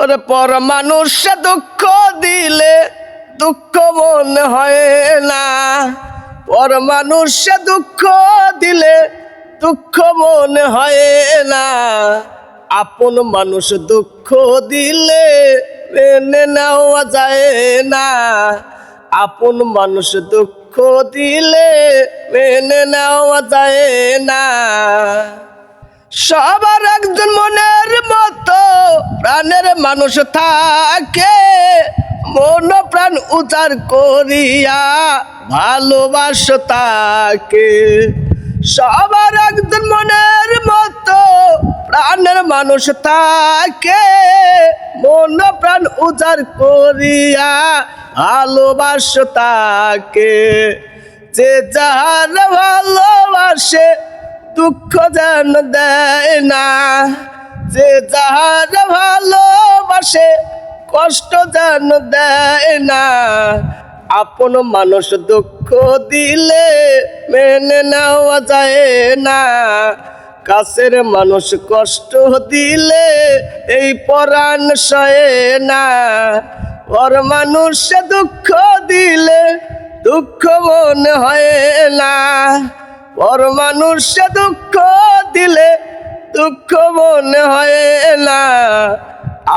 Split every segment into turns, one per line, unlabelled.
ওরে পর মানুষ দুঃখ দিলে দুঃখ মনে হয় না, পর মানুষ দুঃখ দিলে দুঃখ মনে হয় না। আপন মানুষ দুঃখ দিলে মেনে নেওয়া যায় না, আপন মানুষ দুঃখ দিলে মেনে নেওয়া যায় না। সবার একজন মনের মতো প্রাণের মানুষ থাকে, মন প্রাণ উজাড় করিয়া ভালোবাসো তাকে। সবার একজন মনের মতো প্রাণের মানুষ থাকে, মন প্রাণ উজাড় করিয়া ভালোবাসো তাকে। যে যার ভালোবাসে দুঃখ যেন দেয় না, যে যার ভালোবাসে কষ্ট যেন দেয় না। আপন মানুষ দুঃখ দিলে মেনে নেওয়া যায় না, কাছের মানুষ কষ্ট দিলে এই পরাণ সয়ে না। ওর মানুষ দুঃখ দিলে দুঃখ মনে হয় না, পর মানুষ দুঃখ দিলে দুঃখ মনে হয় না।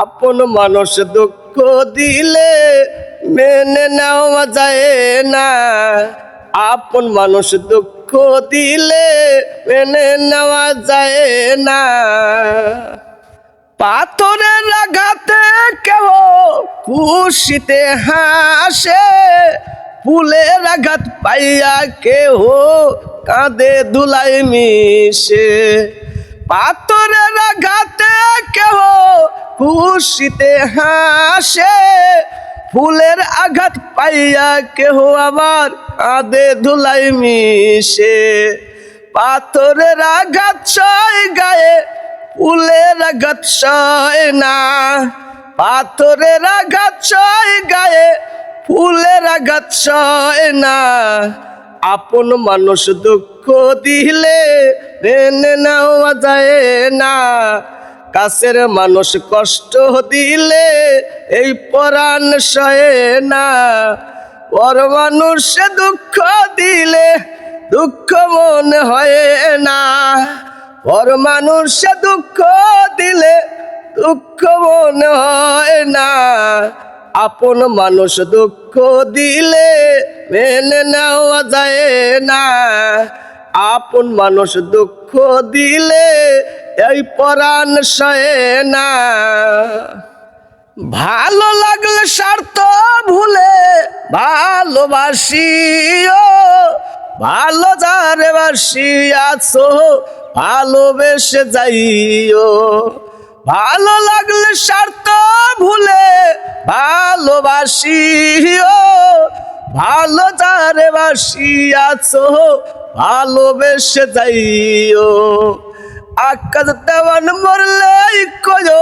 আপন মানুষ দুঃখ দিলে মেনে নেওয়া যায় না, আপন মানুষ দুঃখ দিলে মেনে নেওয়া যায় না। পাথরের আঘাতে কেউ খুশিতে হাসে, ফুলের আঘাত পাইয়া কেহ কাঁদে ধুলাই মিশে। পাথরের আঘাতে কেহ খুশিতে হাসে, ফুলের আঘাত পাইয়া কেহ আবার কাঁদে ধুলাই মিশে। পাথরের আঘাত সয় গায়ে, ফুলের আঘাত সয় না, পাথরের আঘাত সয় গায়ে, ফুলের আঘাত সয় না। আপন মানুষ দুঃখ দিলে মেনে নেওয়া যায় না, কাছের মানুষ কষ্ট দিলে এই পরাণ সয়ে না। পর মানুষ দুঃখ দিলে দুঃখ মনে হয় না, পর মানুষ দুঃখ দিলে দুঃখ মনে হয় না। আপন মানুষ দুঃখ দিলে মেনে নেওয়া যায় না, আপন মানুষ দুঃখ দিলে এই পরাণ সয়ে না। ভালো লাগলে স্বার্থ ভুলে ভালোবাসিও, ভালো যারে বাসিয়াছো ভালোবেসে যাইও। ভালো লাগলে স্বার্থ ভুলে ভালোবাসিও, ভালো যারে বাসিয়াছো ভালোবেসে যাইও। আকাশ দেওয়ান মরলে কয়ো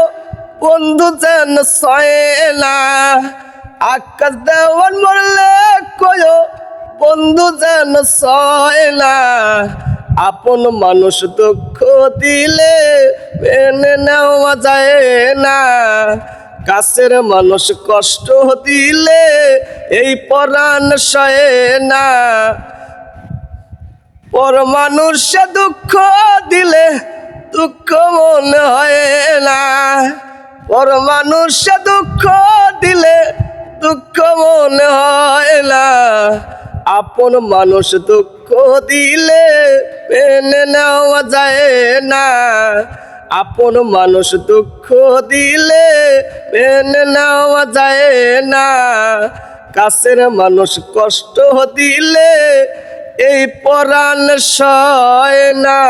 বন্ধু যেন সয়ে না, আকাশ দেওয়ান মরলে কয়ো বন্ধু যেন সয় না। আপন মানুষ দুঃখ দিলে মেনে নেওয়া যায় না, কাছের মানুষ কষ্ট দিলে এই পরাণ সয়ে না। পর মানুষ দুঃখ দিলে দুঃখ মনে হয় না, পর মানুষ দুঃখ দিলে দুঃখ মনে হয় না। আপন মানুষ দুঃখ দিলে মেনে নেওয়া যায় না, আপন মানুষ দুঃখ দিলে মেনে নেওয়া যায় না, কাছের মানুষ কষ্ট দিলে এই পরাণ সয় না।